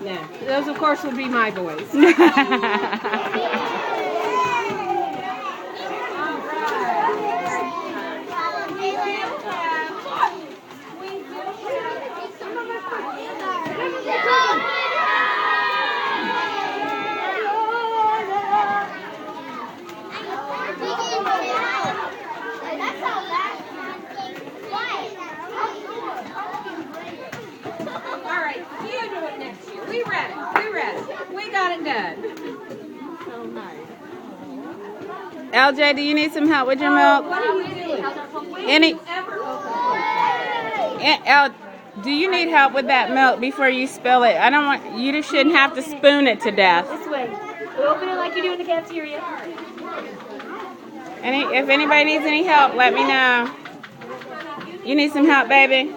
No, those of course would be my boys. We read it. We got it done. So nice. LJ, do you need some help with your milk? What are you doing? Any? Do you need help with that milk before you spill it? I don't want you to shouldn't have to spoon it to death. This way. Open it like you do in the cafeteria. If anybody needs any help, let me know. You need some help, baby?